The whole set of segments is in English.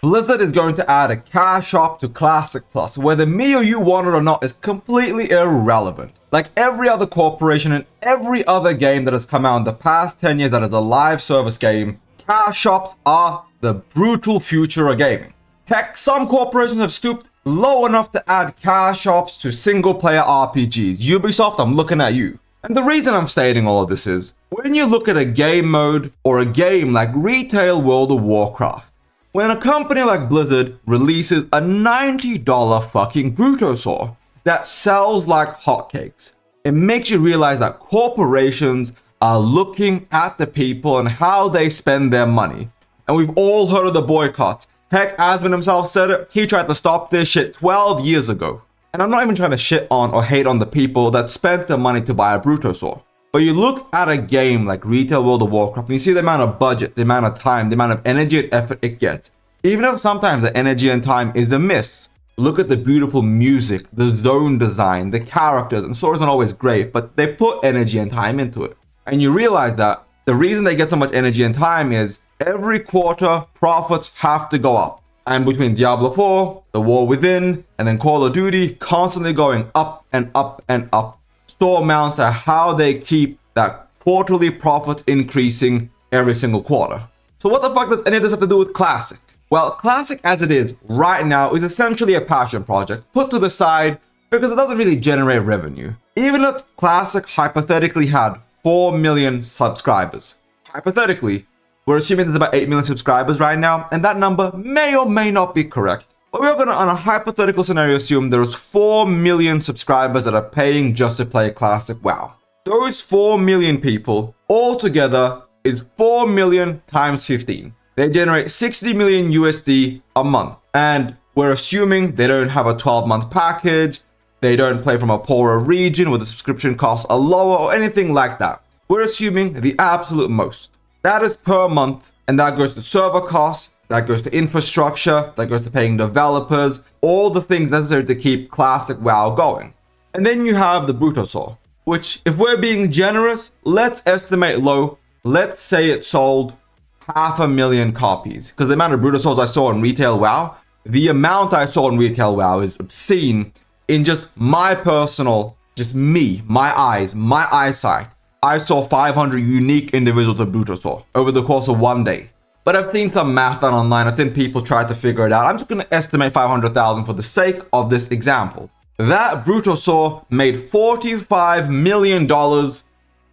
Blizzard is going to add a cash shop to Classic Plus. Whether me or you want it or not is completely irrelevant. Like every other corporation and every other game that has come out in the past 10 years that is a live service game, cash shops are the brutal future of gaming. Heck, some corporations have stooped low enough to add cash shops to single-player RPGs. Ubisoft, I'm looking at you. And the reason I'm stating all of this is, when you look at a game mode or a game like retail World of Warcraft, when a company like Blizzard releases a $90 fucking Bruto that sells like hotcakes, it makes you realize that corporations are looking at the people and how they spend their money. And we've all heard of the boycotts. Heck, Asmund himself said it. He tried to stop this shit 12 years ago. And I'm not even trying to shit on or hate on the people that spent their money to buy a Bruto. But you look at a game like retail World of Warcraft and you see the amount of budget, the amount of time, the amount of energy and effort it gets. Even if sometimes the energy and time is a miss. Look at the beautiful music, the zone design, the characters, and stories aren't always great, but they put energy and time into it. And you realize that the reason they get so much energy and time is every quarter profits have to go up. And between Diablo 4, The War Within, and then Call of Duty, constantly going up and up and up. Store amounts are how they keep that quarterly profits increasing every single quarter. So what the fuck does any of this have to do with Classic? Well, Classic as it is right now is essentially a passion project put to the side because it doesn't really generate revenue. Even if Classic hypothetically had 4 million subscribers, hypothetically, we're assuming there's about 8 million subscribers right now, and that number may or may not be correct. But we're gonna, on a hypothetical scenario, assume there's 4 million subscribers that are paying just to play Classic WoW. Those 4 million people altogether is 4 million times 15. They generate 60 million USD a month. And we're assuming they don't have a 12-month package, they don't play from a poorer region where the subscription costs are lower or anything like that. We're assuming the absolute most. That is per month, and that goes to server costs, that goes to infrastructure, that goes to paying developers, all the things necessary to keep Classic WoW going. And then you have the Bruto, which, if we're being generous, let's estimate low. Let's say it sold 500,000 copies. Because the amount of Bruto I saw in retail WoW, the amount I saw in retail WoW is obscene in just my personal, just me, my eyes, my eyesight. I saw 500 unique individuals of Bruto over the course of one day. But I've seen some math done online. I've seen people try to figure it out. I'm just going to estimate 500,000 for the sake of this example. That Bruto made $45 million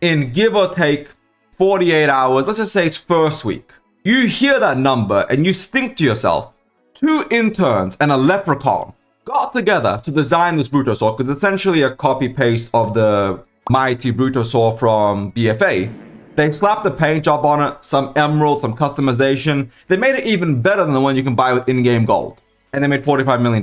in give or take 48 hours. Let's just say it's first week. You hear that number and you think to yourself, 2 interns and a leprechaun got together to design this Bruto because it's essentially a copy paste of the mighty Bruto from BFA. They slapped a paint job on it, some emerald, some customization. They made it even better than the one you can buy with in-game gold. And they made $45 million.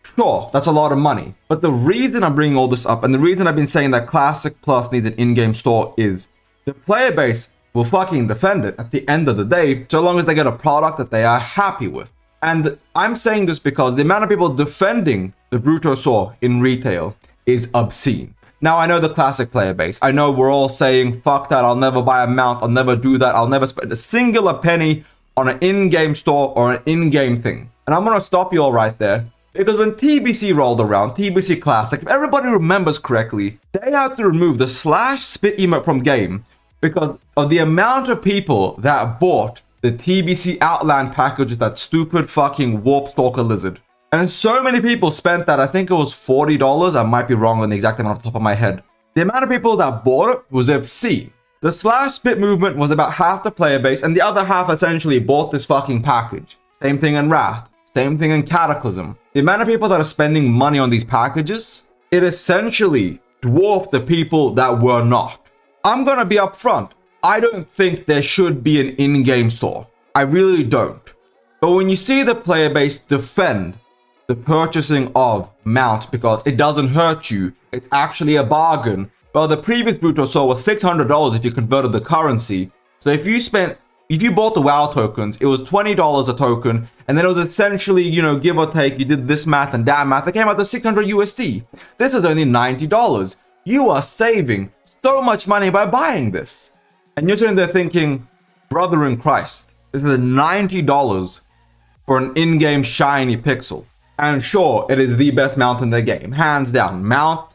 Sure, that's a lot of money. But the reason I'm bringing all this up and the reason I've been saying that Classic Plus needs an in-game store is the player base will fucking defend it at the end of the day, so long as they get a product that they are happy with. And I'm saying this because the amount of people defending the Bruto in retail is obscene. Now, I know the Classic player base. I know we're all saying, fuck that, I'll never buy a mount, I'll never do that, I'll never spend a singular penny on an in-game store or an in-game thing. And I'm gonna stop you all right there, because when TBC rolled around, TBC Classic, if everybody remembers correctly, they had to remove the /spit emote from game because of the amount of people that bought the TBC Outland package with that stupid fucking Warp Stalker lizard. And so many people spent that, I think it was $40, I might be wrong on the exact amount off the top of my head. The amount of people that bought it was obscene. The /spit movement was about half the player base, and the other half essentially bought this fucking package. Same thing in Wrath, same thing in Cataclysm. The amount of people that are spending money on these packages, it essentially dwarfed the people that were not. I'm gonna be upfront. I don't think there should be an in-game store. I really don't. But when you see the player base defend the purchasing of mounts because it doesn't hurt you, it's actually a bargain. Well, the previous Bruto was $600 if you converted the currency. So if you bought the WoW tokens, it was $20 a token, and then it was essentially, you know, give or take, you did this math and that math, it came out to 600 USD. This is only $90. You are saving so much money by buying this. And you're sitting there thinking, brother in Christ, this is $90 for an in-game shiny pixel. And sure, it is the best mount in the game, hands down. Mount,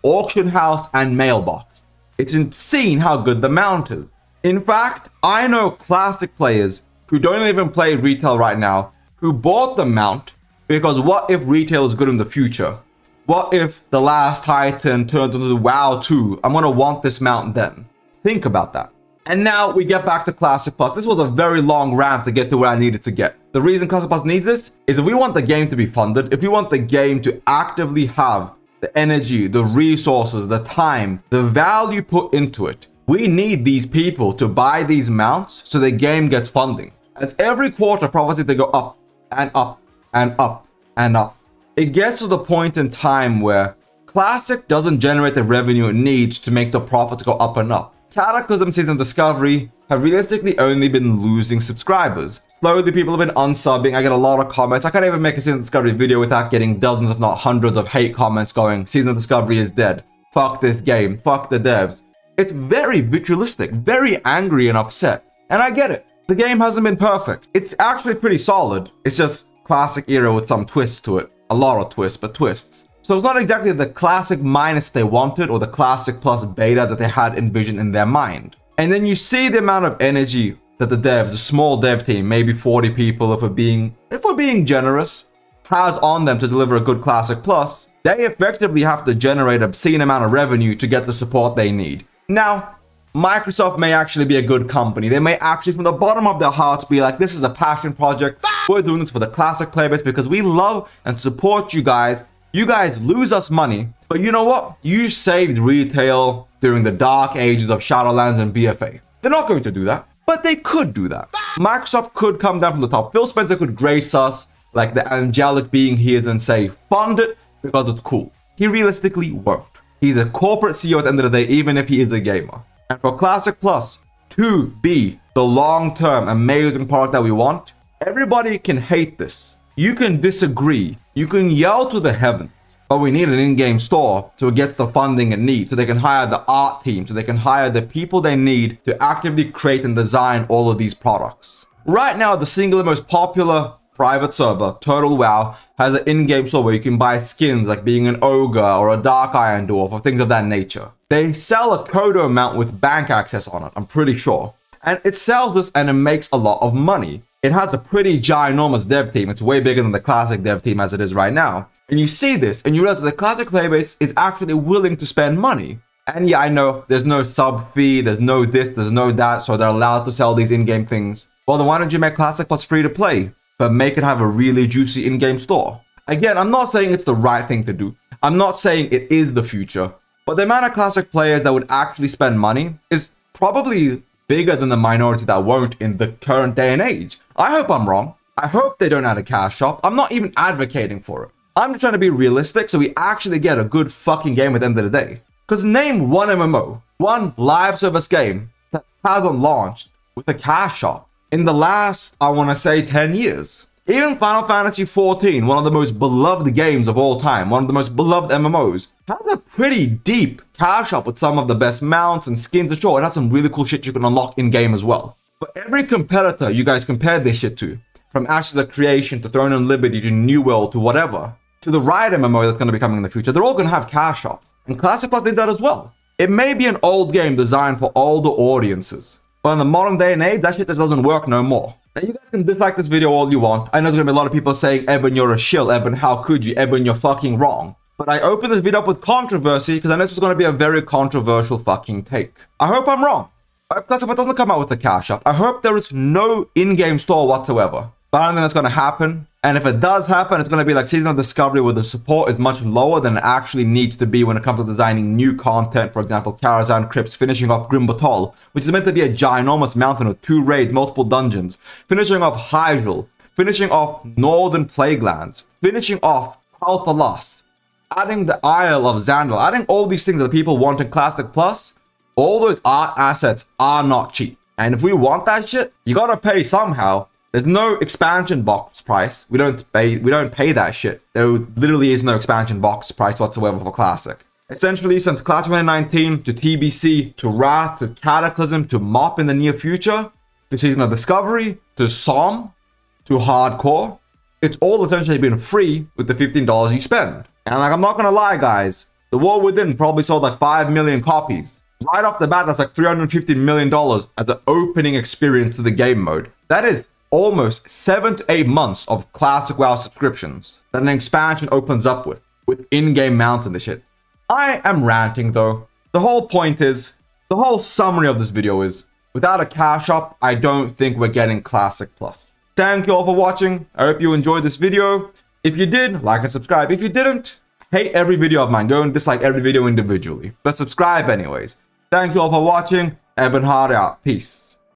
auction house, and mailbox. It's insane how good the mount is. In fact, I know classic players who don't even play retail right now, who bought the mount because what if retail is good in the future? What if the last Titan turned into WoW 2? I'm gonna want this mount then. Think about that. And now we get back to Classic Plus. This was a very long rant to get to where I needed to get. The reason Classic Plus needs this is if we want the game to be funded, if we want the game to actively have the energy, the resources, the time, the value put into it, we need these people to buy these mounts so the game gets funding. As every quarter, probably they go up and up and up and up. It gets to the point in time where Classic doesn't generate the revenue it needs to make the profits go up and up. Cataclysm Season Discovery have realistically only been losing subscribers. Slowly people have been unsubbing. I get a lot of comments. I can't even make a Season Discovery video without getting dozens if not hundreds of hate comments going, Season Discovery is dead. Fuck this game. Fuck the devs. It's very vitrilistic, very angry and upset. And I get it. The game hasn't been perfect. It's actually pretty solid. It's just Classic era with some twists to it. A lot of twists, but twists. So it's not exactly the Classic minus they wanted or the Classic Plus beta that they had envisioned in their mind. And then you see the amount of energy that the devs, the small dev team, maybe 40 people if we're being generous, has on them to deliver a good Classic Plus. They effectively have to generate an obscene amount of revenue to get the support they need. Now, Microsoft may actually be a good company. They may actually, from the bottom of their hearts, be like, this is a passion project. We're doing this for the Classic playbase because we love and support you guys. You guys lose us money, but you know what? You saved retail during the dark ages of Shadowlands and BFA. They're not going to do that, but they could do that. Microsoft could come down from the top. Phil Spencer could grace us like the angelic being he is and say, fund it because it's cool. He realistically won't. He's a corporate CEO at the end of the day, even if he is a gamer. And for Classic Plus to be the long-term amazing product that we want, everybody can hate this. You can disagree. You can yell to the heavens. But we need an in-game store so it gets the funding it needs, so they can hire the art team, so they can hire the people they need to actively create and design all of these products. Right now, the single most popular private server, Total WoW, has an in-game store where you can buy skins like being an ogre or a dark iron dwarf or things of that nature. They sell a Kodo mount with bank access on it, I'm pretty sure. And it sells this and it makes a lot of money. It has a pretty ginormous dev team. It's way bigger than the Classic dev team as it is right now. And you see this and you realize that the Classic playbase is actually willing to spend money. And yeah, I know there's no sub fee, there's no this, there's no that, so they're allowed to sell these in-game things. Well, then why don't you make Classic Plus free to play, but make it have a really juicy in-game store? Again, I'm not saying it's the right thing to do. I'm not saying it is the future. But the amount of Classic players that would actually spend money is probably bigger than the minority that won't in the current day and age. I hope I'm wrong. I hope they don't add a cash shop. I'm not even advocating for it. I'm just trying to be realistic so we actually get a good fucking game at the end of the day. Because name one MMO, one live service game that hasn't launched with a cash shop in the last, I want to say, 10 years. Even Final Fantasy XIV, one of the most beloved games of all time, one of the most beloved MMOs, has a pretty deep cash shop with some of the best mounts and skins. To show it has some really cool shit you can unlock in-game as well. But every competitor you guys compare this shit to, from Ashes of Creation to Throne and Liberty to New World to whatever, to the Riot MMO that's going to be coming in the future, they're all going to have cash shops. And Classic Plus needs that as well. It may be an old game designed for older audiences, but in the modern day and age, that shit just doesn't work no more. Now, you guys can dislike this video all you want. I know there's going to be a lot of people saying, Eben, you're a shill. Eben, how could you? Eben, you're fucking wrong. But I opened this video up with controversy because I know this was going to be a very controversial fucking take. I hope I'm wrong. I hope Classic Plus doesn't come out with a cash shop. I hope there is no in-game store whatsoever. But I don't think that's going to happen. And if it does happen, it's going to be like Season of Discovery where the support is much lower than it actually needs to be when it comes to designing new content. For example, Karazhan Crypts, finishing off Grim Batol, which is meant to be a ginormous mountain with 2 raids, multiple dungeons. Finishing off Hyjal, finishing off Northern Plaguelands, finishing off Palthalas, adding the Isle of Xandal, adding all these things that people want in Classic Plus. All those art assets are not cheap. And if we want that shit, you gotta pay somehow. There's no expansion box price. We don't pay that shit. There literally is no expansion box price whatsoever for Classic. Essentially, since Classic 2019 to TBC to Wrath to Cataclysm to MOP in the near future to Season of Discovery to SOM, to hardcore, it's all essentially been free with the $15 you spend. And like, I'm not gonna lie, guys, The War Within probably sold like 5 million copies. Right off the bat, that's like $350 million as an opening experience to the game mode. That is almost 7 to 8 months of classic WoW subscriptions that an expansion opens up with in-game mounts and this shit. I am ranting though. The whole point is, the whole summary of this video is, without a cash shop, I don't think we're getting Classic Plus. Thank you all for watching. I hope you enjoyed this video. If you did, like and subscribe. If you didn't, hate every video of mine. Go and dislike every video individually. But subscribe anyways. Thank you all for watching. Ebon Hard out. Peace.